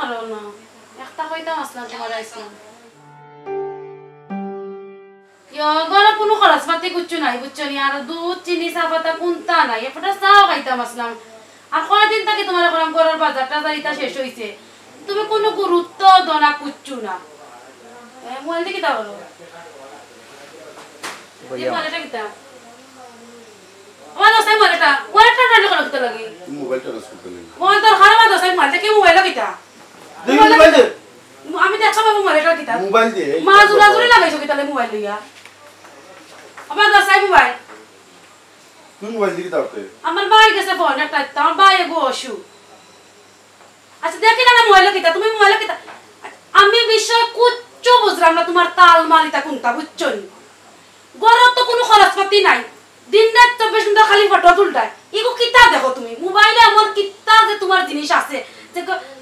পারো না একটা কইতাম আসলাম তোমার আইসলাম গরম কোনো খরচ পাতি কুচ্ছু নাই বুঝছো নি আর দুধ চিনি চা পাতা কোনটা নাই এফটা চাও খাইতাম আসলাম আর কয়দিন থেকে তোমার এখন গরুর বাজারটা জারিটা শেষ হইছে তুমি কোনো গুরুত্ব দাও না কুচ্ছু না মোবাইল দেখি তা বলো মোবাইলটা কিতা আমার দোসাই মোবাইলটা রান্না করতে কিতা লাগে মোবাইলটা নষ্ট করতে লাগে মোবাইল তো খারাপ দোসাই মোবাইলটা কি মোবাইল কিতা মোবাইল দে আমি দেখছো মোবাইলটা কিতা মোবাইল দে মা জুরা জুরি লাগাইছো কিতা মোবাইল লইয়া আমার দোসাই মোবাইল তুমি মোবাইল দিকে দাওতে আমার ভাই গেছে ফোন একটা আমার ভাই গো অসু আচ্ছা দেখি না মোবাইল কিতা তুমি মোবাইল কিতা আমি বিষয় কুচ্ছু বুঝলাম না তোমার তাল মালিতা কোনটা বুঝছো নি গরত তো কোনো খরচপাতি নাই দিন রাত 24 ঘন্টা খালি ফটো তুলটায় ইগো কিতা দেখো তুমি মোবাইলে এমন কিতা যে তোমার জিনিস আছে যে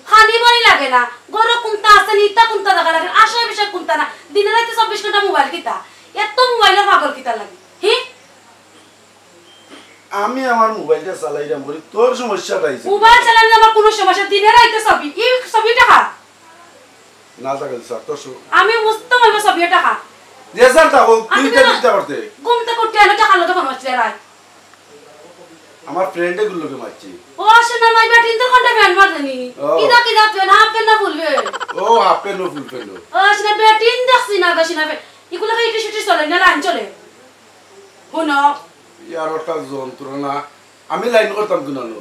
খানি বনি লাগে না গর কোনটা আছে নিতা কোনটা দেখা লাগে আশয় বিষয় কোনটা না দিন রাত 24 ঘন্টা মোবাইল কিতা এত মোবাইলের পাগল কিতা লাগে হি আমি আমার মোবাইলটা চালাইরাম বলি তোর সমস্যাটা আইছে মোবাইল চালালে আমার কোনো সমস্যা দিনে রাইতে ছবি এই ছবিটা খা না জাগাল স্যার তো আমি বুঝতে পারবো ছবিটা খা রেজাল্ট দাও তুই কে দিতে করতে ঘুমতে করতে এনে টাকা লগে ফোন হচ্ছে রাই আমার ফ্রেন্ডে গুলোকে মারছি ও শোনা মাই ব্যাটিং তো কোনটা ফ্যান মারনি কিদা কিদা ফ্যান হাফ ফ্যান না ফুলবে ও হাফ ফ্যান ও ফুল ফ্যান ও শোনা ব্যাটিং দেখছি না দশিনা এগুলো কি ইটি শুটি চলে না লাইন চলে হুনো ইয়ার ওটা যন্ত্রণা আমি লাইন করতাম কিনানো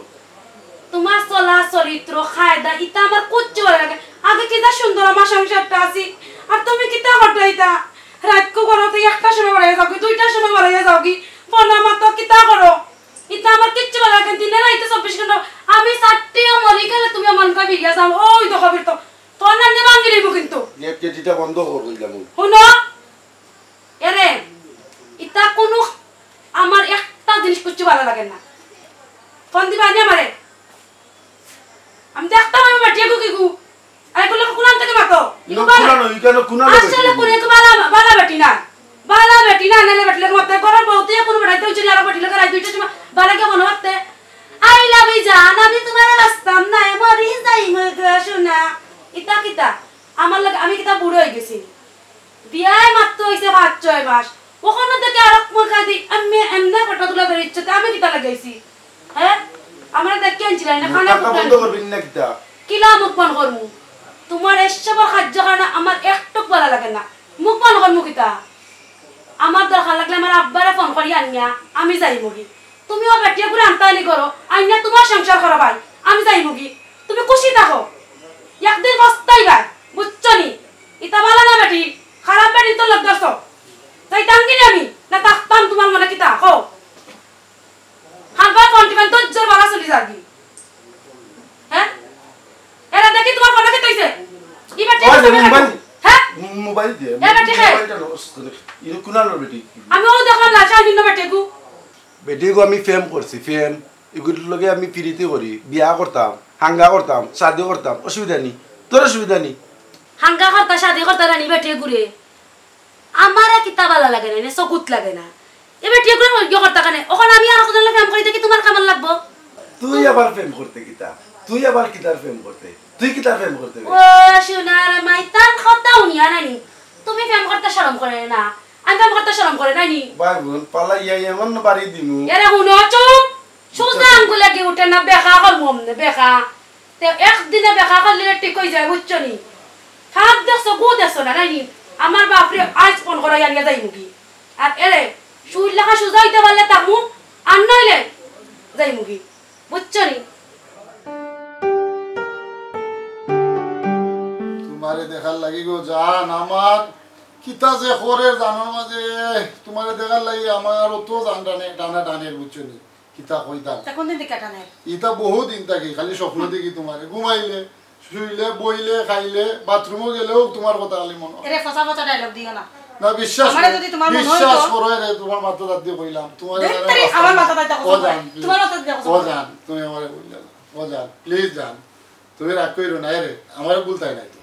তোমার চলা চরিত্র খায়দা ইতা আমার কুচ্চু ভালো লাগে আগে কিদা সুন্দর আমার সংসারটা আছে আর তুমি কিতা হটাইতা রাত কো করো তো একটা সময় বাড়াই যাও কি দুইটা সময় বাড়াই যাও কি ফোন আমার তো কিতা করো ইতা আমার কিচ্ছু ভালো লাগে দিনে রাইতে 24 ঘন্টা আমি সাতটিও মরি গেলে তুমি মন কা ভিগা যাও ওই তো খবর তো তোর না নে ভাঙি লইব কিন্তু নেট কেটিটা বন্ধ কর কইলাম শুনো এরে ইতা কোনো আমার একটা জিনিস কিচ্ছু ভালো লাগে না ফোন দিবা নি আমারে আমি দেখতাম আমি বাটিয়া গু কিগু আইগুলো কোন থেকে মাতো ইনো কুনানো ইকানো কুনানো আসলে কোন এক বালা বেটি না নেলে বেটলে মতে করার বহুত কোন বেটাইতে উচিত আর বেটি লাগা রাত দুইটা সময় বালা কে মনে হতে আই লাভ ইউ জান আমি তোমার রাস্তাম না মরি যাই মগা শোনা ইতা কিতা আমার লাগে আমি কিতা বুড়ো হই গেছি বিয়ায় মাত্র হইছে 5-6 মাস ওখানে থেকে আর মগা দি আমি এমনে ফটো তুলা বের ইচ্ছাতে আমি কিতা লাগাইছি হ্যাঁ আমরা দেখে আনছিলাম না খানা বন্ধ করবি না কিতা কিলা মুখ বন্ধ করমু তোমার এসবর খাদ্য খানা আমার একটুক ভালো লাগে না মুখ বন্ধ করমু কিতা আমার দরকার লাগলে আমার আব্বারে ফোন করি আনিয়া আমি যাই মুগি তুমিও বেটিয়া করে আনতালি করো আইনা তোমার সংসার করো ভাই আমি যাই মুগি তুমি খুশি থাকো একদিন বস্তাই ভাই বুঝছো নি ইতা ভালো না বেটি খারাপ বেটি তো লোক দর্শ যাইতাম কিনে আমি না থাকতাম তোমার মনে কিতা কো হারবার কন্টিমেন্ট তো জোর বালা চলি যাবি হ্যাঁ এরা দেখি তোমার ফোনে কি কইছে ই বেটি মোবাইল হ্যাঁ মোবাইল দে মোবাইলটা নষ্ট করে ইনো কুনানো বেটি আমি ও দেখলাম লাচা দিন বেটিগু বেটিগু আমি ফেম করছি ফেম এগুলোর লগে আমি ফ্রিতে করি বিয়া করতাম হাঙ্গা করতাম শাদি করতাম অসুবিধা নেই তোর অসুবিধা নেই হাঙ্গা করতা শাদি করতা রানি বেটিগুরে আমার কিতা ভালো লাগে না চকুত লাগে না এ বেটিগুরে কি করতা কানে ওখানে আমি আর কোন ফেম করি দেখি তোমার কেমন লাগবো তুই আবার ফেম করতে কিতা তুই আবার কিতার ফেম করতে তুই কিতার ফেম করতে ও সোনার মাইতান কথা উনিয়া নানি তুমি ফেম করতে শরম করে না আমি ফেম করতে শরম করে নানি ভাই বোন পালা ইয়া এমন বাড়ি দিমু এরে হুনো চুপ সুজা আঙ্গুলে কি উঠে না বেখা কর মমনে বেখা তে একদিনে বেখা করলে ঠিক হই যায় বুঝছো নি থাক দেখছো গু দেখছো না নানি আমার বাপরে আজ ফোন করা আনিয়া যাই মুগি আর এরে সুই লেখা সুজা হইতে পারলে তামু আর নইলে যাই মুগি বুঝছো নি তোমারে দেখার লাগি গো জান আমার কিতা যে খরের জানার মাঝে তোমারে দেখার লাগি আমার অত জান টানের বুঝছো নি কিতা কইতাম তা কোন দিন থেকে টানে ইতা বহু দিন থাকি খালি স্বপ্ন দেখি তোমারে ঘুমাইলে শুইলে বইলে খাইলে বাথরুমে গেলেও তোমার কথা খালি মনে এরে ফসা ফসা ডায়লগ দিও না না বিশ্বাস আমারে যদি তোমার মনে হয় বিশ্বাস করো রে তোমার মাথা দাঁত দিয়ে কইলাম তোমার আমার মাথা দাঁত দেখো তোমার মাথা দেখো ও জান তুমি আমারে বললা ও জান প্লিজ জান তুমি রাগ কইরো না রে আমারে বলতাই নাই তো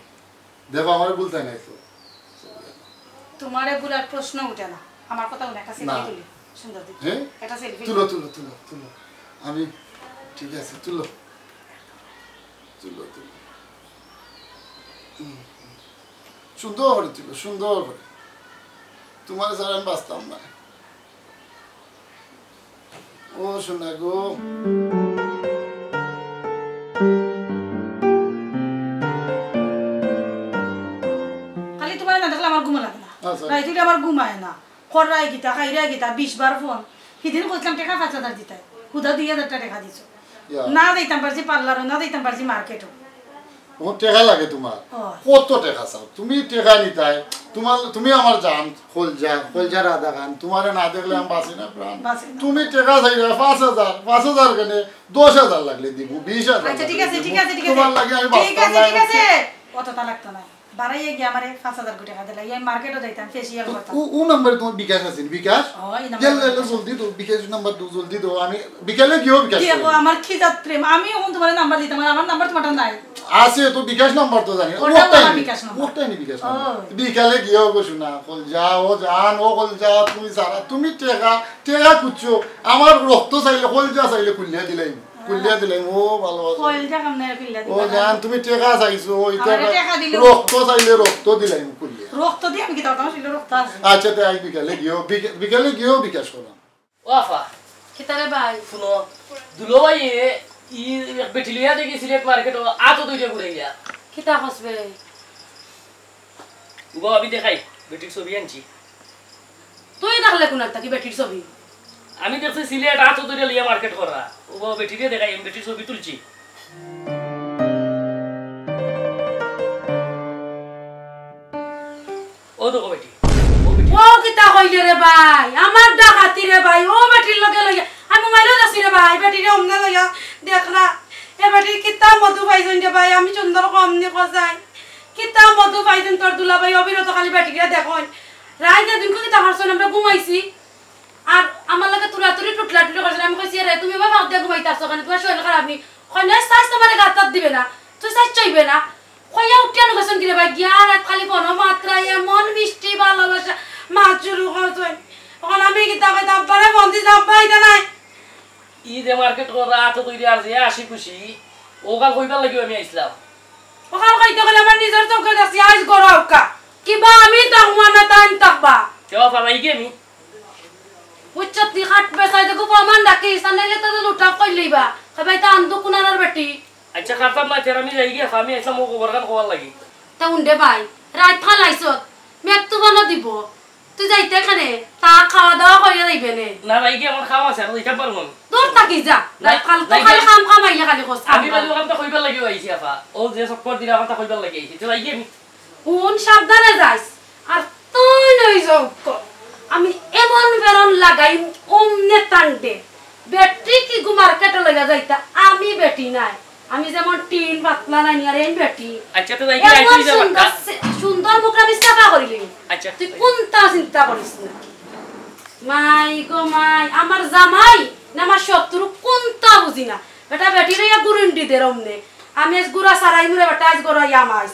দেখো আমারে বলতাই নাই তো তোমারে বুলার প্রশ্ন উঠে না আমার কথা উনি একটা সেলফি তুলি সুন্দর দেখি হ্যাঁ একটা সেলফি তুলো তুলো তুলো তুলো আমি ঠিক আছে তুলো তুলো তুলো সুন্দর করেছিল সুন্দর করে তোমার ছাড়া আমি বাঁচতাম না ও শোনা গো খালি তোমার না দেখলে আমার ঘুম লাগে না আচ্ছা। রাইতে আমার ঘুমায় না খরাই গীতা খাইরাই গীতা 20 বার ফোন সেদিন কইলাম টাকা 5000 দিতে খুদা 2000 টাকা দিছো না দিতাম পারছি পার্লারও না দিতাম পারছি মার্কেটও ও টেকা লাগে তোমার কত টাকা চাও তুমি টেকা নিতাই তুমি আমার জান খোলজা রাধা খান তোমারে না দেখলে আমি বাঁচি না প্রাণ তুমি টেকা চাইলে 5000 কেনে 10000 লাগলে দিব 20000 আচ্ছা ঠিক আছে তোমার লাগে আমি ঠিক বাঁচতাম আছে না ঠিক আছে অতটা লাগতো না বাড়াইয়ে গিয়ে আমারে 5000 টাকা দিলাই আমি মার্কেটও যাইতাম ফেসিয়াল করতাম ও নাম্বার তোমার বিকাশ আছে বিকাশ ওই নাম্বার জলদি তো বিকাশ নাম্বার দু জলদি তো আমি বিকালে গিয়েও বিকাশ কি গো আমার খিদাত প্রেম আমি ওন তোমার নাম্বার দিতাম আমার নাম্বার তোমার নাই আছে তো বিকাশ নাম্বার তো জানি ওটাই বিকাশ নাম্বার ওটাই নি বিকাশ নাম্বার বিকালে গিয়েও গো শোনা কল যাও জান ও কল যা তুমি সারা তুমি টেকা কুচ্ছো আমার রক্ত চাইলে কল যা চাইলে কুলিয়া দিলাই ও ভালো কইলটা কামনে পিল্লা ও জান তুমি টেকা চাইছো ওইটা আরে টাকা দিলো। রক্ত চাইলে রক্ত দিলাই কুলিয়া রক্ত দিয়ে আমি কি দাও ছিল রক্ত আছে আচ্ছা তাই বিকালে গিয়েও বিকাশ করলাম ওয়াফা কিতারে ভাই শুনো দুলো ভাই ই বেটি লিয়া দেখি সিলেট মার্কেট আতো দুইটা ঘুরে গিয়া কিতা হসবে গো আমি দেখাই বেটির ছবি আনছি তুই দেখলে কোন একটা কি বেটির ছবি আমি দেখছি সিলেট আতো দুইটা লিয়া মার্কেট করা ও বেটিরে দেখাই আমি বেটির ছবি তুলছি ও দেখো বেটি ও কিতা কইলে রে ভাই আমার ডাকাতি রে ভাই ও বেটির লগে লইয়া আমি মোবাইলে যাচ্ছি রে ভাই বেটিরে অমনে লইয়া দেখলা এ বেটির কিতা মধু পাইছেন রে ভাই আমি সুন্দর কম নি কজাই কিতা মধু পাইছেন তোর দুলা ভাই অবিরত খালি বেটিরে দেখুন রাইতে দিন কিতা হারছন আমরা ঘুমাইছি আর আমার লগে তুরাতুরি টুটলা টুটলা করছেন আমি কইছি রে তুমি বাবা দিয়ে ঘুমাইতাছো কেন তোমার শরীর খারাপ নি কই না সাইজ তোমার গাতাত দিবে না তুই সাইজ চাইবে না কইয়া উঠিয়া গেছেন কি রে ভাই গিয়া রাত খালি বন মাত্রা এমন মিষ্টি ভালোবাসা মাছ শুরু করছেন এখন আমি কিতা কইতাম পারে বন্দি যাব্বা এটা নাই ঈদ মার্কেট করা আতো দুইটা আর যে আসি খুশি ওগাল কইবার লাগি আমি আইছিলাম ওখান কইতে গেলে আমার নিজের চোখে দেখছি আজ গড়াউকা কিবা আমি তাকমা না তান তাকবা কেউ পাবাই কি আমি উচ্চতি খাট বেসাই দেখো প্রমাণ ডাকি সানাইলে তো লুটা কই লইবা কই তা আন্দু কুনার বেটি আচ্ছা খাতাম না তেরা আমি যাই গিয়া আমি আইছিলাম ও খবরখান খবর লাগি তা উন্ডে ভাই রাত ফালাইছত মেঘ তো বানা দিব তুই যাইতে এখানে তা খাওয়া দাওয়া করিয়া যাইবে নে না ভাই কি আমার খাওয়া আছে আর দিতে পারবো না তোর তাকি যা কাল তো খালি কাম কামাইলে খালি কষ্ট আমি বাজু কামটা কইবার লাগি আইছি আপা ও যে চক্কর দিলা কামটা কইবার লাগি আইছি তো যাই আমি কোন সাবধানে যাইস আর তুই নই যাও আমি এমন বেরন লাগাই ওমনে টানতে ব্যাটারি কি গু মার্কেটে লাগা যাইতা আমি বেটি নাই আমি যেমন টিন পাতলা নাই আর এই বেটি আচ্ছা তো যাই কি আইছি যাবা সুন্দর মুখরা বিস্তাপা করিলি আচ্ছা তুই কোনটা চিন্তা করিস না মাই গো মাই আমার জামাই না আমার শত্রু কোনটা বুঝি না বেটা বেটি রে গুরুন্ডি দে রমনে আমি আজ গুড়া সারাই মুরে বেটা আজ গড়া ইয়ামাইস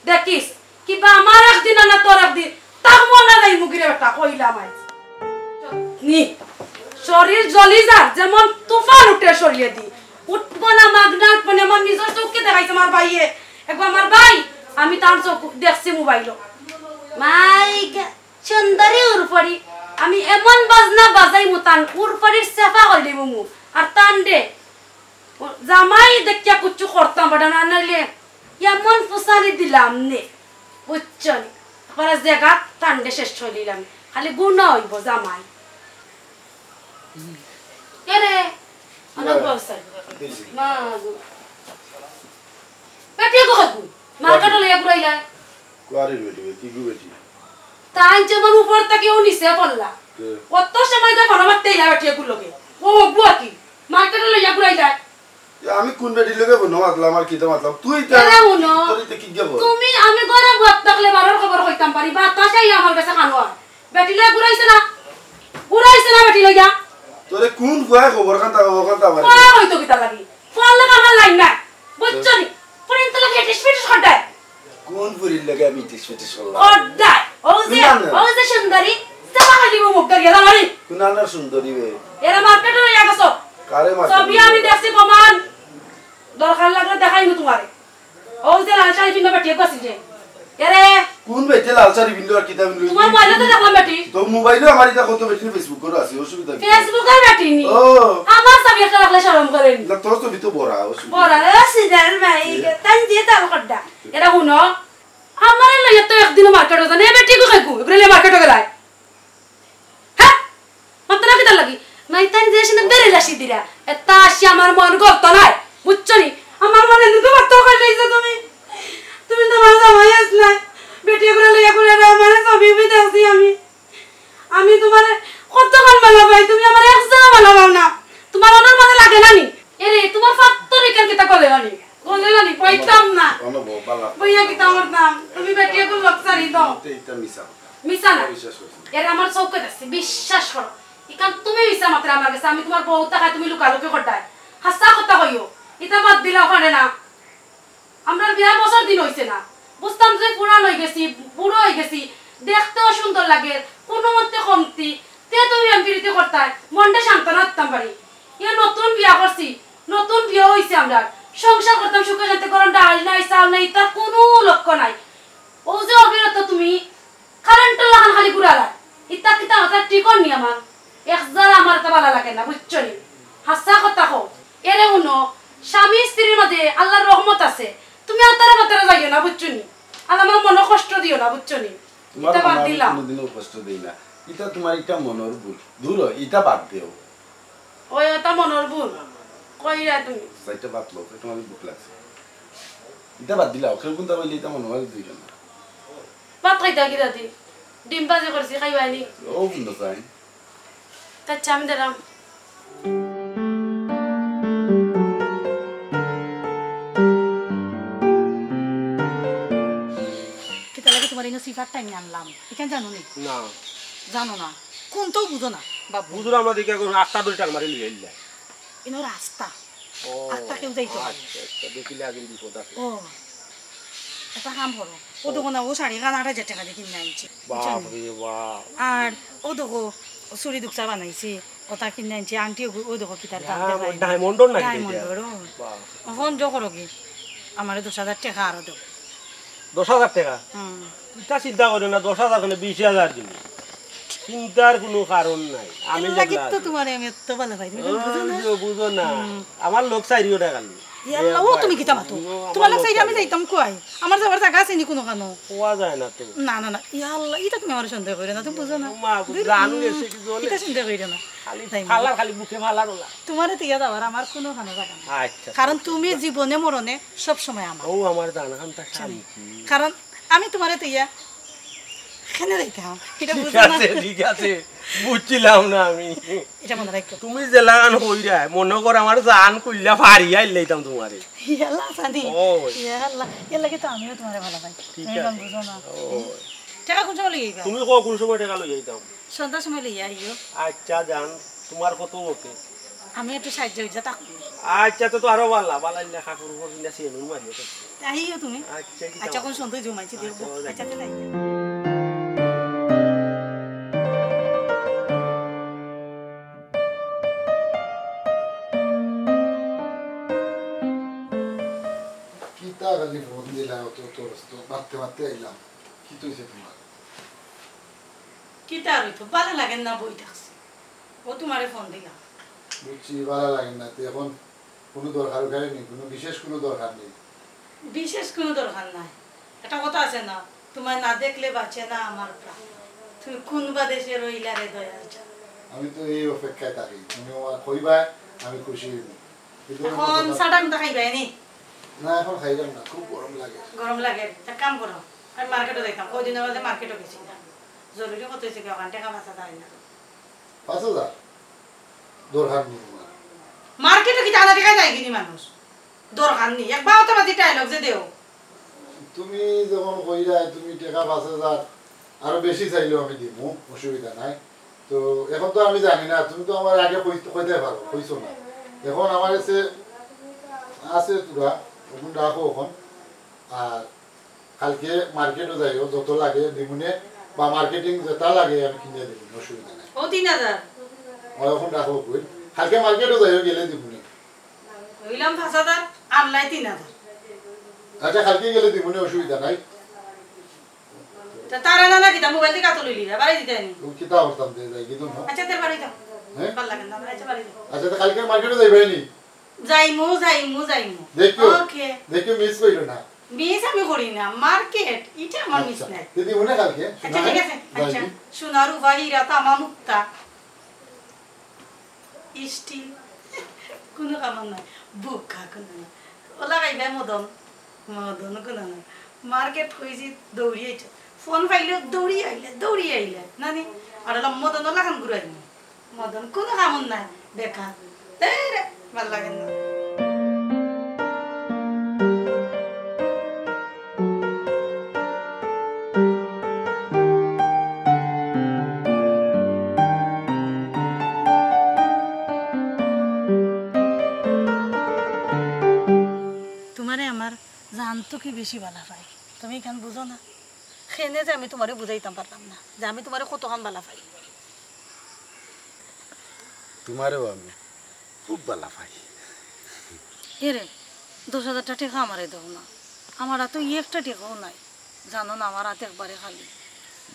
দেখিস কিবা আমার একদিন না তোর একদিন তাক মনে নাই মুগিরে বেটা কইলাম আজ নি শরীর জ্বলি যা যেমন তুফান উঠে সরিয়ে দি উঠবো না মাগনা উঠবো না আমার নিজের চোখকে দেখাইছে আমার ভাইয়ে একবার আমার ভাই আমি তার চোখ দেখছি মোবাইল মাইকা সুন্দরী উরপরি আমি এমন বাজনা বাজাই মুতান উরপরির সেফা হইলি মুমু আর তান দে জামাই দেখিয়া কুচু করতাম বড় না নাইলে এমন ফুসানি দিলাম নে বুঝছনি পরে জায়গা তান দে শেষ হইলাম খালি গুণা হইব জামাই কেরে অনেক বলছে মা বেটি গো গু মার্কেট লইয়া ঘুরাইলা কোয়ারি বেটি কি গু বেটি তাই যেমন উপর থেকে ও নিচে পড়লা কত সময় ধরে ভালো মারতে ইলা বেটি গুলোকে ও বুয়া কি মার্কেটে লইয়া ঘুরাইলা আমি কোন বেটি লগে বনো মাতলা আমার কি তো মাতলাম তুই তোর কি গেব তুমি আমি ঘরে বুয়া থাকলে বারর খবর কইতাম পারি বাতাসাই আমার কাছে খানো বেটি লইয়া ঘুরাইছে না বেটি লইয়া তোরে কোন বুয়া খবর কান্তা মানে ওই হইতো কিতা লাগি ফোন লাগা আমার লাইন না বুঝছনি ফোন তো লাগে টিসপিটিস খডায় কোন পুরির লাগে আমি টিসপিটিস করলাম খডায় ও যে সুন্দরী সাবা খালি মুখ করিয়া দামারি কুনানার সুন্দরী বে এরা মার্কেটে লইয়া গেছো কারে মারতে সবই আমি দেখছি প্রমাণ দরকার লাগলে দেখাইমু তোমারে ও যে লাল শাড়ি পিন্না বেটি গছিল যে এরে কোন বেটে লাল শাড়ি বিন্দু আর কিতা বিন্দু তোমার মোবাইলে তো দেখলাম বেটি তো মোবাইলে আমার এটা কত বেটি ফেসবুক করে আছে অসুবিধা কি ফেসবুকে বেটি নি ও আমার ছবি একটা রাখলে শরম করেন না তোর তো ভিতর বড় অসুবিধা বড় রে সিদার ভাই তাই দিয়ে তাল কড্ডা এরা হুনো আমার লইয়া তো একদিন মার্কেটে জানে বেটি কো কইকু এগুলো মার্কেটে গেলাই হ্যাঁ মাত্রা কিতা লাগি নাই তাই দেশে না বেরে লাসি দিরা এতা আসি আমার মন গত নাই বুঝছনি আমার মনে দুটো বাত কই লইছো তুমি তো আমার জামাই আসলা বেটি করে লইয়া করে আমার ছবি দেখছি আমি তোমার কত মান ভালো ভাই তুমি আমার একজন ভালো পাও না তোমার অনার মানে লাগে না নি এরে তোমার ফাত্তরি কেন কিতা করে নানি বলে নানি পাইতাম না অনুভব বালা বইয়া কিতা আমার নাম তুমি বেটি করে লক্সারি দাও এটা মিছা মিছা না বিশ্বাস করছি এর আমার চৌকে আছে বিশ্বাস করো ইকান তুমি মিছা মাত্র আমার কাছে আমি তোমার বউ টাকা তুমি লুকালুকি করতাই হাসা কথা কইও এটা বাদ দিলা পারে না আমরা বিয়ার বছর দিন হইছে না বুঝতাম যে পুরান হয়ে গেছি বুড়ো হয়ে গেছি দেখতেও সুন্দর লাগে কোনো মতে কমতি তে তুমি এমপিরিতে করতাই মনটা শান্তনা দিতাম পারি এ নতুন বিয়া করছি নতুন বিয়ে হইছে আমরা সংসার করতাম সুখে শান্তি করতাম ডাল নাই চাল নাই তার কোনো লক্ষ্য নাই ও যে অবিরত তুমি কারেন্টের লাগান খালি ঘুরালা ইতা কিতা হতা টিকন নি আমার একজার আমার তো ভালো লাগে না বুঝছো নি হাসা কথা কও এরে উনো স্বামী স্ত্রীর মধ্যে আল্লাহর রহমত আছে তুমি আতারা মাতারা যাইও না বুঝছো নি আর আমার মনে কষ্ট দিও না বুঝছো নি তোমার এটা বাদ আমার দিলাম কোনোদিনও কষ্ট দেই না এটা তোমার এটা মনের ভুল দূর এটা বাদ দিও ওই ওটা মনের ভুল কইরা তুমি সাইটা বাদ লো তোমার বুক লাগছে এটা বাদ দিলাও কেউ কোনটা বলি এটা মনে হয় দুইজন ভাত খাইতা কি দাদি ডিম ভাজি করছি খাইবানি ও বন্ধ চাই কাচ্চা আমি দিলাম কিতা লাগে তোমার এই সিফার টাইম আনলাম এখানে জানো নি না জানো না কোনটাও বুঝো না বাবু বুঝুর আমরা দিকে এখন 8টা 2টা মারি লিয়ে আইলা ইনো রাস্তা ও আত্তা কেউ যাইতো না। আচ্ছা দেখিলে আগে বিপদ আছে ও একটা কাম করো ও দোকানে ও শাড়ি কান 8,000 টাকা দিয়ে কিনে আনছি বাপ রে বাপ আর ও দেখো চুরি দুকসা বানাইছি ওটা কিনে আনছি আন্টি ও দেখো কি তার দাম দেয় ডায়মন্ডর নাকি ডায়মন্ডর এখন জো করো কি আমার 10,000 টাকা আরো দেব 10,000 টাকা এটা চিন্তা করো না 10,000 মানে 20,000 দিন চিন্তার কোনো কারণ নাই আমি লাগি তো তোমার আমি এত ভালো ভাই তুমি বুঝো না বুঝো না আমার লোক চাইরিও টাকা নি ইয়াল্লা ও তুমি কিতা মাতো তোমার লাগছে আমি যাইতাম কই আমার যাবার জায়গা আছে নি কোনো কানো কোয়া যায় না তো না না না ইয়াল্লা এটা তুমি আমার সন্দেহ কইরা না তুমি বুঝো না মা জানু গেছে কি জলে এটা সন্দেহ কইরা না খালি ফালার খালি বুকে ফালার ওলা তোমারে তিয়া দাবার আমার কোনো কানো জায়গা না আচ্ছা কারণ তুমি জীবনে মরণে সব সময় আমার ও আমার জানখানটা শাড়ি কারণ আমি তোমারে তিয়া এখানে যাইতাম এটা ঠিক বুঝো না আছে ঠিক আছে বুঝছিলাম না আমি এটা মনে রাখো তুমি যে লাগান কইরা মনে কর আমার জান কইলা ফাড়ি আইলাইতাম তোমারে ইয়াল্লা সাদি ও ইয়াল্লা ইয়াল্লা কি তো আমিও তোমারে ভালো পাই ঠিক তুমি আছে। বুঝো না ও টাকা কোন সময় লইবা তুমি কোন সময় টাকা লই যাইতাম সন্ধ্যার সময় লইয়া আইও আচ্ছা জান তোমার কত ওকে আমি একটু সাহায্য হইছা তা আচ্ছা তো আরো বালা বালা লেখা করব কিনা সেনুন মারিও তো আইও তুমি আচ্ছা কি আচ্ছা কোন সন্ধ্যা জমাইছি দেব আচ্ছা তাই কিতা খালি ফোন দিলা অত তো মারতে মারতে আইলাম কি তুইছে তোমার কি তার হইতো ভালো লাগে না বই থাকছে ও তোমারে ফোন দিলাম বুঝছি ভালো লাগে না তো এখন কোনো দরকার নেই কোনো বিশেষ কোনো দরকার নেই বিশেষ কোনো দরকার নাই একটা কথা আছে না তোমার না দেখলে বাঁচে না আমার প্রাণ তুমি কোন বা দেশে রইলা রে দয়াল চাঁদ। আমি তো এই অপেক্ষায় থাকি তুমি আমার কইবা আমি খুশি হইব কিন্তু এখন সাডান তো খাইবাই নি না এখন খাইলাম না খুব গরম লাগে গরম লাগে একটা কাম করো আমি মার্কেটে যাইতাম ওই দিনের মধ্যে মার্কেটে গেছি জরুরি কত হয়েছে কেউ টাকা বাঁচা দেয় না 5,000 দরকার নেই তোমার মার্কেটে কি টাকা টাকা যায় কিনি মানুষ দরকার নেই একবার তো বাজি ডায়লগ যে দেও তুমি যখন কইরা তুমি টাকা 5,000 আরো বেশি চাইলেও আমি দিব অসুবিধা নাই তো এখন তো আমি জানি না তুমি তো আমার আগে কইতে পারো কইছো না এখন আমার কাছে আছে তোরা ওখান রাখো ওখান আর কালকে মার্কেটও যাইও যত লাগে দিমুনে বা মার্কেটিং যেটা লাগে আমি কিনে দিব অসুবিধা নাই ও 3,000 ওখান রাখো কই কালকে মার্কেটও যাইও গেলে দিমুনে কইলাম 5,000 আনলাই 3,000 আচ্ছা কালকে গেলে দিবনি অসুবিধা নাই তারা না কিতা মোবাইল থেকে কাটো লইলি বাড়ি দিতে নি কিতা করতাম দে যাই কি তুমি আচ্ছা তের বাড়ি যাও ভাল লাগে না আচ্ছা বাড়ি যাও আচ্ছা তো কালকে মার্কেটে যাইবাই নি যাইমু দেখো ওকে দেখো মিস কইরো না মিস আমি করি না মার্কেট এটা আমার মিস নাই দিদি মনে কালকে আচ্ছা ঠিক আছে আচ্ছা সোনার উভাহিরা তামা মুক্তা স্টিল কোনো কাম নাই বুকা কোনো না ওলা গাইবে মদন কোনো না মার্কেট হইছি দৌড়ি আইছে ফোন পাইলে দৌড়ি আইলে নানি আর মদন লাগান ঘুরাই মদন কোনো কাম নাই বেকার তেরে ভাল লাগে না তো কি বেশি বালা পাই তুমি কেন বুঝো না খেনে যে আমি তোমারে বুঝাইতাম পারলাম না যে আমি তোমারে কতক্ষণ বালা পাই তোমারেও আমি খুব বালা পাই এরে 10,000 টাকা আমারে দাও না আমার তো একটা টাকাও নাই জানো না আমার হাতে একবারে খালি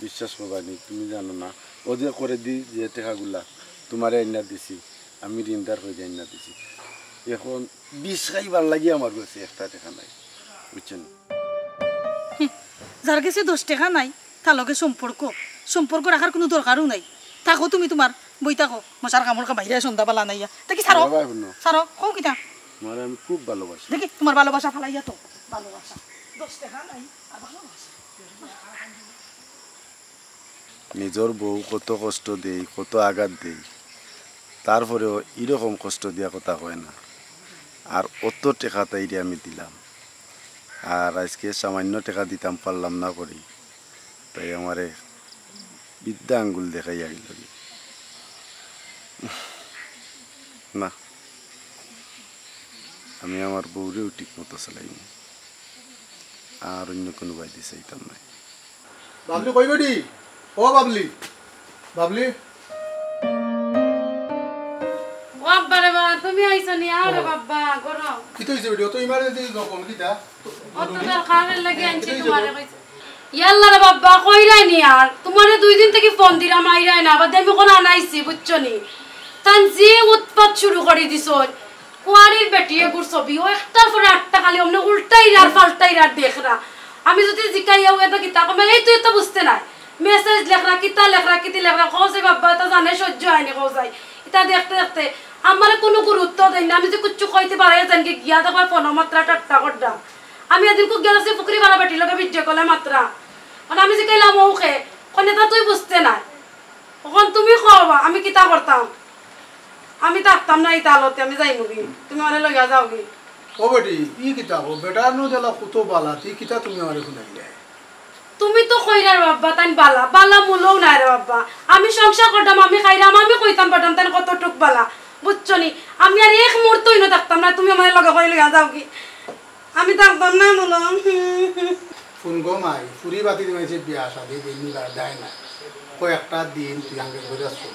বিশ্বাস করবানি তুমি জানো না ও যে করে দি যে টাকাগুলা তোমারে আইনা দিছি আমি ঋণদার হয়ে আইনা দিছি এখন 20 খাইবার লাগি আমার কাছে একটা টাকা নাই বুঝছেন যার কাছে 10 টাকা নাই তার লগে সম্পর্ক রাখার কোনো দরকারও নাই থাকো তুমি তোমার বই থাকো মশার কামড় বাইরে সন্ধ্যাবেলা নাইয়া দেখি সারো কও কিটা মানে আমি খুব ভালোবাসি দেখি তোমার ভালোবাসা ফালাইয়া তো ভালোবাসা 10 টাকা নাই আর ভালোবাসা নিজের বউ কত কষ্ট দেই কত আঘাত দেই তারপরেও এরকম কষ্ট দিয়া কথা হয় না আর অত টাকা তাইরে আমি দিলাম আর আজকে সামান্য টাকা দিতাম পারলাম না করি তাই আমারে বিদ্যা আঙ্গুল দেখাই আগিল না আমি আমার বউরেও ঠিক মতো চালাইনি আর অন্য কোনো বাইরে চাইতাম না বাবলি কই বেটি ও বাবলি বাবারে বাবা তুমি আইছো নি আরে বাবা গরো কি তো হইছে বেটি তো ইমার্জেন্সি কম কিটা অত দরকারের লাগি আনছি তোমারে কইছে ইয়াল্লা রে বাবা কইরাই নি আর তোমারে 2 দিন থেকে ফোন দিলাম আইরাই না আবার দেমি কোন আনাইছি বুঝছো নি তান যে উৎপাত শুরু করে দিছো কুয়ারির বেটিয়ে গুর ছবি ও একটার পরে আটটা খালি অমনে উল্টাই আর পাল্টাই আর দেখরা আমি যদি জিকাইয়াও এটা কিতা কমে এই তুই তো বুঝতে নাই মেসেজ লেখরা কিতা লেখরা কিতি লেখরা কইছে বাবা তা জানে সহ্য হয়নি কইছাই এটা দেখতে দেখতে আমার কোনো গুরুত্ব দেই না আমি যে কুচ্চু কইতে পারে জান কি গিয়া দেখো ফোন মাত্রা টাট্টা করডা আমি এদিন কো গেলাসে ফুকরি বালা বেটি লগে ভিডিও কলে মাত্রা মানে আমি যে কইলাম ওকে কোনে তা তুই বুঝতে নাই এখন তুমি কওবা আমি কিতা করতাম আমি থাকতাম না এই তালতে আমি যাইমু কি তুমি আরে লইয়া যাও কি ও বেটি ই কিতা ও বেটা নো দেলা কত বালা তুই কিতা তুমি আমারে শুনাইলে তুমি তো কইরার বাবা তাই বালা মুলও না রে বাবা আমি সংসার করতাম আমি খাইরাম আমি কইতাম পারতাম তাই কতটুক বালা বুঝছো নি আমি আর এক মুহূর্তই না থাকতাম না তুমি আমার লগে কই লইয়া যাও কি আমি থাকতাম না মুলো ফোন গো মাই ফুরি বাতি দিমেছে বিয়া শাদি দিন দায় না কয়েকটা দিন তুই আঙ্গে ঘুরে আসছো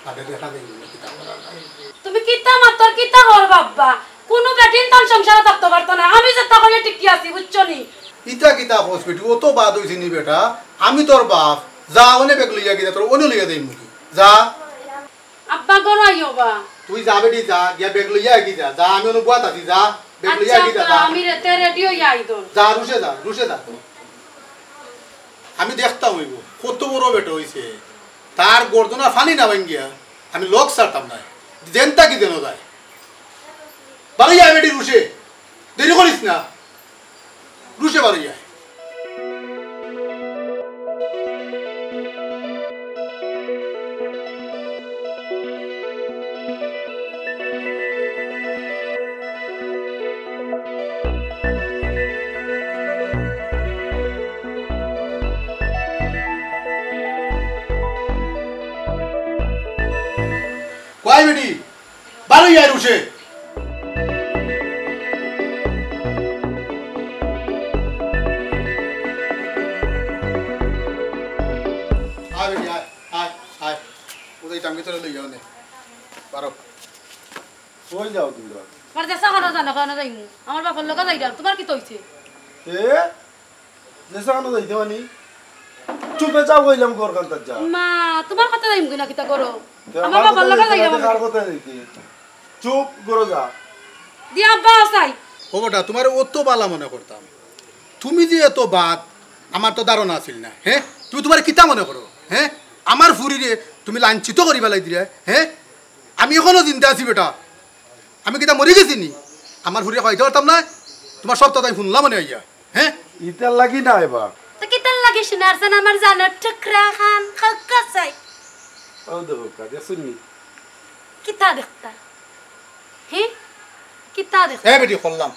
তাতে দেখা দেই কিতা করা তুমি কিতা মাতর কিতা হর বাবা কোন বেটিন তার সংসারে থাকতে পারতো না আমি যে তাহলে টিকি আছি বুঝছো নি ইতা কিতা হসপিটাল ও তো বাদ হইছে নি বেটা আমি তোর বাপ যা ওনে বেগ লইয়া গিয়া তোর ওনে লইয়া দেই মুকি যা আব্বা গরো আইও বা তুই যা বেটি যা গিয়া বেগ লইয়া গিয়া যা আমি ওনে বুয়াত আছি যা বেগ লইয়া গিয়া যা আমি রেতে রেডিও যাই তো যা রুশে যা আমি দেখতাম হইব কত বড় বেটা হইছে তার গর্দনা ফানি না ভাঙ্গিয়া আমি লোক ছাড়তাম না জেনতা কি দেন যায় বাড়ি যায় বেটি রুশে দেরি করিস না রুশে বাড়ি যায় কয় বেটি বাড়ি যায় রুশে কই যাও তুমি যা আমার দেশা খানা জানা খানা যাইমু আমার বাবার লগা যাইরাম তোমার কি তইছে এ দেশা কেন যাইতে মানি চুপে যাও কইলাম ঘর কান্তা যা মা তোমার কথা যাইমু কিনা কিতা করো আমার বাবার লগা যাইরাম কার কথা যাইতে চুপ করো যা দি আব্বা আসাই ও বেটা তোমার অত বালা মনে করতাম তুমি যে এত বাদ আমার তো ধারণা আছিল না হ্যাঁ তুমি তোমার কিতা মনে করো হ্যাঁ আমার ফুরিরে তুমি লাঞ্ছিত করি পেলাই দিলে হ্যাঁ আমি এখনো চিন্তা আছি বেটা আমি কিতা মরি গেছি নি আমার ফুরিয়ে খাইতে পারতাম না তোমার সব তাই শুনলাম মনে হইয়া হ্যাঁ ইতার লাগি না এবার তো কিতাল লাগে শুনারছেন আমার জানার টুকরা খান খাক্কা চাই ও দেখো কাজে শুনি কিতা দেখতা হে কিতা দেখ হ্যাঁ বেটি করলাম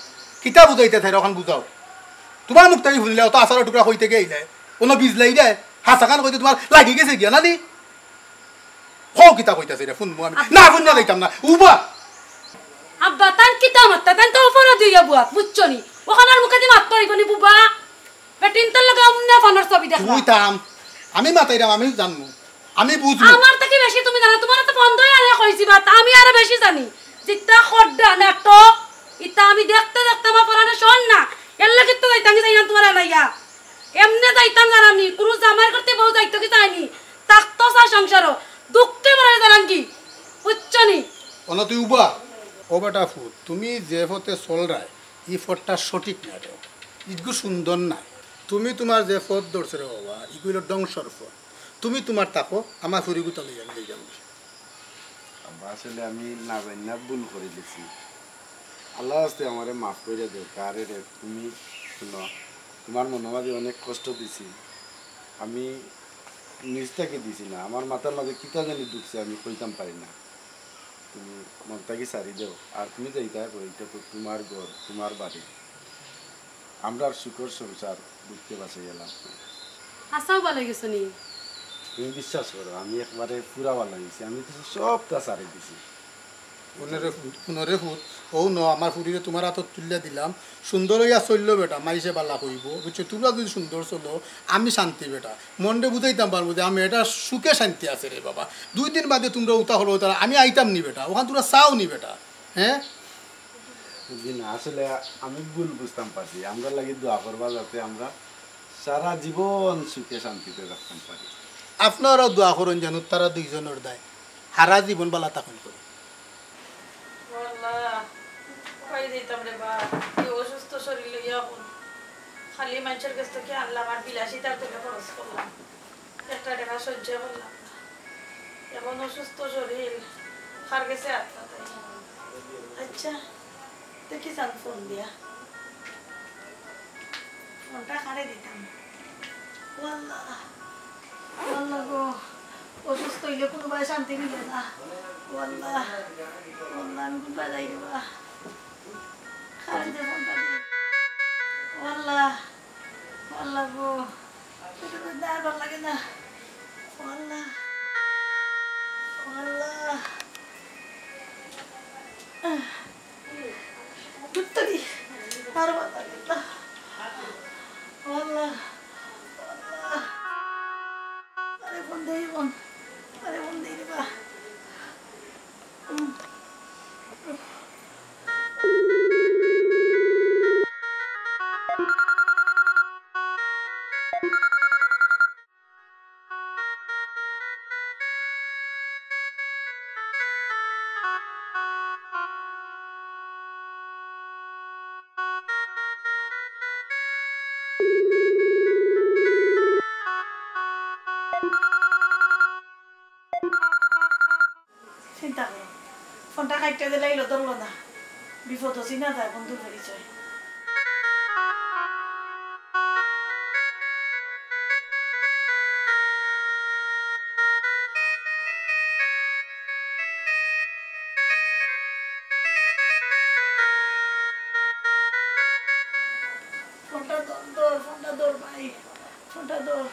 কিতা বুঝাইতে থাই ওখান বুঝাও তোমার মুখ তাই শুনলে তো আসার টুকরা হইতে গেলে কোনো বীজ লাই দেয় হাসাখান কইতে তোমার লাগি গেছে গিয়া না নি হো কিতা কইতাছে রে শুনবো আমি না শুন না যাইতাম না উবা আব্বা তান কিতা মাত্তা তান তো অপরাধ হইয়া বুয়া বুঝছনি ওখানের মুখে দি মাত পারিবনি বুবা বেটিন তো লাগা আমনা ফানার ছবি দেখবা তুই তাম আমি মাতাইরাম আমি জানমু আমি বুঝবো আমার থেকে বেশি তুমি জানো তোমার তো বন্ধই আনে কইছি বাত আমি আরো বেশি জানি জিত্তা খড্ডা নাটক ইতা আমি দেখতে দেখতে আমার পরানে শোন না এল্লা কিত্তো যাইতাম যাই না তোমার লাইয়া এমনে যাইতাম জানানি কোন জামার করতে বউ যাইতো কি চাইনি তাকতো সা সংসার দুঃখে মরে জানান কি বুঝছনি অন তুই উবা ও বেটা ফুট তুমি যে ফতে চল রায় ই ফটটা সঠিক না রে ইগু সুন্দর না তুমি তোমার যে ফট ধরছে রে বাবা ইগুলো ডংসর ফট তুমি তোমার তাকো আমার ফুরি গুতা লইয়া লই যাবো আসলে আমি না জানি না ভুল করে দিছি আল্লাহ আস্তে আমারে মাফ করে দেও কারে রে তুমি শুনো তোমার মনে মাঝে অনেক কষ্ট দিছি আমি নিজটাকে দিছি না আমার মাথার মাঝে কিতা জানি ঢুকছে আমি কইতাম পারি না তুমি মনটাকে সারি দেও আর তুমি যাইতা করো এটা তো তোমার ঘর তোমার বাড়ি আমরা সুখর সংসার দুঃখে বাঁচে গেলাম আসাও ভালো গেছো নি তুমি বিশ্বাস করো আমি একবারে পুরা ভালো গেছি আমি তো সবটা সারি দিছি পুনরে ফুট ও ন আমার ফুরিরে তোমার হাতত তুলিয়া দিলাম সুন্দর হইয়া চলল বেটা মাইসে বালা কইব বুঝছো তোমরা যদি সুন্দর চলো আমি শান্তি বেটা মনরে বুঝাইতাম পারবো যে আমি এটা সুখে শান্তি আছে রে বাবা 2 দিন বাদে তোমরা উতা হলো তারা আমি আইতাম নি বেটা ওখান তোমরা চাও নি বেটা হ্যাঁ না আসলে আমি ভুল বুঝতাম পারছি আমরা লাগি দোয়া করবা যাতে আমরা সারা জীবন সুখে শান্তিতে রাখতাম পারি আপনারাও দোয়া করুন জানো তারা দুইজনের দায় হারা জীবন বালা তখন করে অসুস্থ শরীর লইয়া খালি মানুষের কাছ থেকে আনলাম আর বিলাসিতার থেকে খরচ করলাম একটা টাকা সহ্য করলাম এখন অসুস্থ শরীর খার গেছে আচ্ছা দেখি চান ফোন দিয়া ফোনটা খারে দিতাম গো অসুস্থ হইলে কোনোবাই শান্তি মিলে না ওয়াল্লাহ আমি কোনবা যাই দেবা খারে দে ফোনটা দিয়ে ওয়াল্লাহ গো দাঁড় ভাল লাগে না ওয়াল্লাহ গুত্তরি আর ভাল লাগে না ওয়াল্লাহ আরে ফোন দেই দেবা চিন্তা করো ফোনটা কাটতে দিলে এলো ধরলো না বিপদ চিনা যায় বন্ধুর পরিচয় ফোনটা দৌড় ভাই ফোনটা দৌড়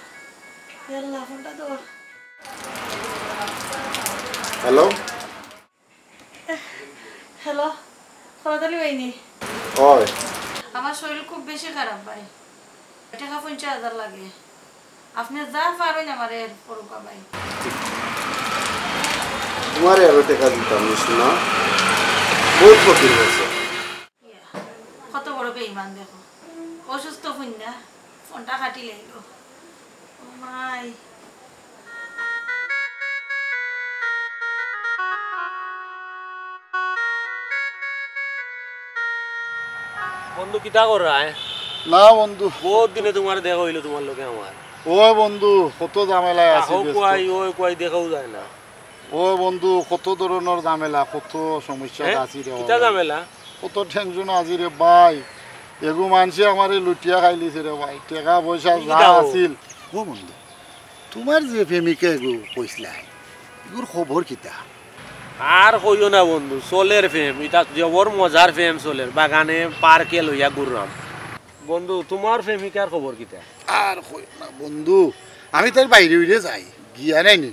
ফোনটা দৌড় হ্যালো হ্যালো খরাদালি হয়নি ওই আমার শরীর খুব বেশি খারাপ ভাই টাকা 50,000 লাগে আপনি যা পারেন আমার এর পরকা ভাই তোমারে আরো টাকা দিতাম শোনা বহুত ফকির হয়েছে। কত বড় বেঈমান দেখো, অসুস্থ ফুন্যা ফোনটা কাটি লাইল। ও মাই বন্ধু কিতা কর রায়? না বন্ধু, বহুত দিনে তোমার দেখা হইলো তোমার লোকে আমার। ও বন্ধু কত ঝামেলায় আছি, কুয়াই ওই কুয়াই দেখাও যায় না। ও বন্ধু কত ধরনের ঝামেলা, কত সমস্যা আছি রে, কিতা ঝামেলা? কত টেনশন আছি রে ভাই। এগু মানুষে আমার লুটিয়া খাইলিছে রে ভাই, টাকা পয়সা যা আছিল। ও বন্ধু, তোমার যে প্রেমিকা এগু কইসলা, এগুর খবর কিতা? আর কইও না বন্ধু, চলের ফেম এটা জবর মজার ফেম চলের, বাগানে পার্কে লইয়া ঘুরলাম। বন্ধু তোমার প্রেমিকার খবর কিতা? আর কই না বন্ধু, আমি তার বাইরে উড়ে যাই গিয়া নাইনি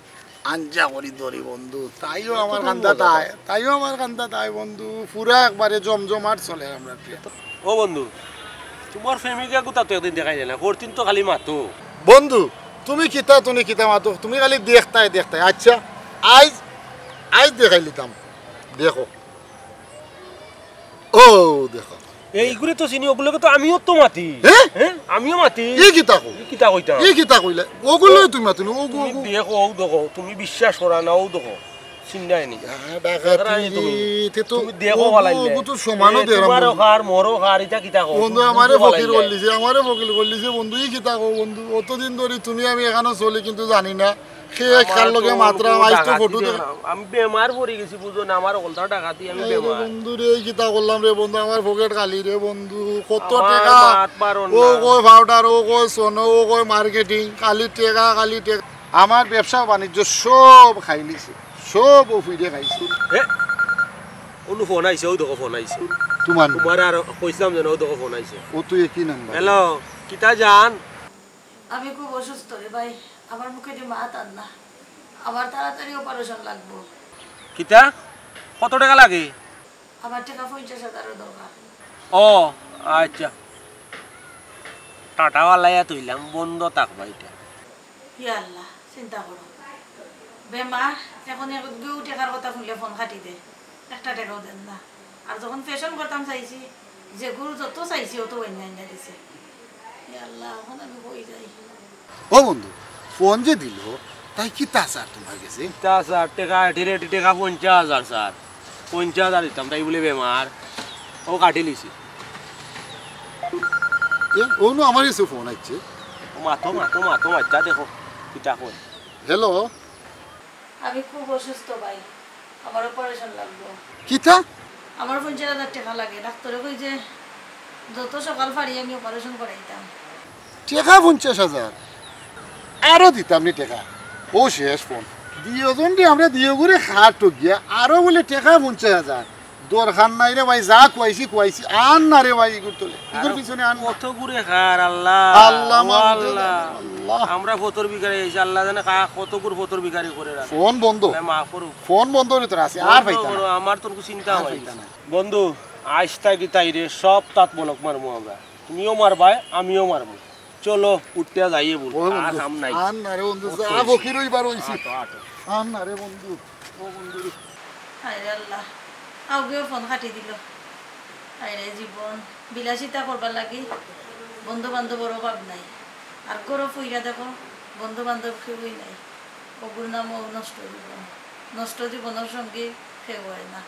আঞ্জা করি ধরি বন্ধু, তাইও আমার কান্দা তাই, তাইও আমার কান্দা তাই বন্ধু, পুরা একবারে জমজমাট চলে আমরা। ও বন্ধু, তোমার প্রেমিকা কোথা তো একদিন দেখাই যায় না, করতিন তো খালি মাতো। বন্ধু তুমি কিতা, তুমি কিতা মাতো, তুমি খালি দেখতাই দেখতাই। আচ্ছা আজ আজ দেখাই লিতাম, দেখো ও দেখো এইগুলো তো চিনি, ওগুলোকে তো আমিও তো মাতি। হ্যাঁ আমিও মাতি। এই কিতা কো, কিতা কইতা? এই কিতা কইলে ওগুলো তুমি মাতুন, ওগু তুমি দেখো ও দেখো, তুমি বিশ্বাস করা না, ও দেখো চিন্তাই নি। তুমি দেখো ভালাইলে ওগু তো সমানও দেরাম তোমারও খার মোরও খার, এটা কিতা কও? বন্ধু আমারে ফকির করলিছে, আমারে ফকির করলিছে বন্ধু, এই কিতা কো বন্ধু? অতদিন ধরে তুমি আমি এখানে চলি কিন্তু জানি না খেয়ে কার লগে মাত্রা আইজ তো ফটো দেখ। আমি বেমার পড়ে গেছি বুঝো না, আমার কলটা টাকা দিয়ে আমি বেমার। বন্ধু রে এই কিতা করলাম রে বন্ধু, আমার পকেট খালি রে বন্ধু, কত টাকা ও ও কয় পাউডার, ও কয় সোনো, ও কয় মার্কেটিং, খালি টাকা খালি টাকা। আমার ব্যবসা বাণিজ্য সব খাইলিছে, সব ও ফিরে খাইছে। অনু ফোন আইছে, ও দেখো ফোন আইছে তোমার তোমার, আর কইছিলাম যেন ও দেখো ফোন আইছে। ও তুই কি নাম্বার? হ্যালো কিতা জান? আমি খুব অসুস্থ রে ভাই, আমার মুখে যে মাত আন না, আমার তাড়াতাড়ি অপারেশন লাগবো। কিতা কত টাকা লাগে? আমার টাকা 50,000 দরকার। ও আচ্ছা, টাটাওয়ালাইয়া তুইলাম, বন্ধ থাকবা এটা। ইয়া আল্লাহ, চিন্তা করো বেমার, এখন কেউ টাকার কথা শুনলে ফোন কাটি দে, একটা টাকাও দেন না। আর যখন ফ্যাশন করতাম চাইছি, যে গরু যত চাইছি অত অন্যান্য দিছে। ইয়া আল্লাহ, এখন আমি কই যাই? ও বন্ধু ফোন যে দিল তাই কি তা স্যার তোমার কাছে? তা স্যার টাকা রেটি টাকা 50,000 স্যার, 50,000 দিতাম, তাই বলে বেমার ও কাটি লিছি। ওনো আমার কাছে ফোন আসছে। মাথো মাথো মাথো বাচ্চা দেখো কিতা কই। হ্যালো, আমি খুব অসুস্থ ভাই, আমার অপারেশন লাগবো। কিতা? আমার 50,000 টাকা লাগে। ডাক্তারে কই যে যত সকাল পারি আমি অপারেশন করাইতাম। টাকা 50,000 আরো দিতাম নি টাকা। ও শেষ ফোন দিওজন রে, আমরা দিও করে খাট গিয়া আরো বলে টাকা 50,000 দরকার নাই রে ভাই, যা কুয়াইছি আন না রে ভাই, ইগুর তোলে ইগুর পিছনে আন। কত গুরে খার আল্লাহ আল্লাহ আল্লাহ, আমরা ফতর বিকারি হইছি, আল্লাহ জানে কত গুর ফতর বিকারি করে রাখে। ফোন বন্ধ, মাফ করু, ফোন বন্ধ রে তোর আছে আর পাইতা না। আমার তোর চিন্তা হয় বন্ধু, আইসটা কি তাই রে, সব তাত বলক মারমু আমরা, তুমিও মারবাই আমিও মারমু। চলো উঠতে যাইয়ে বল, আর কাম নাই। আন না রে বন্ধু, যা বকির হইবার হইছি, আন না রে বন্ধু। ও বন্ধু হায় রে আল্লাহ, আউগেও ফোন কাটি দিল। হায় রে জীবন, বিলাসিতা করবার লাগি বন্ধু বান্ধবর অভাব নাই। আর গরো ফুইরা দেখো, বন্ধু বান্ধব কেউই নাই। ওগুর নামও নষ্ট জীবন, নষ্ট জীবনের সঙ্গে কেউ হয় না।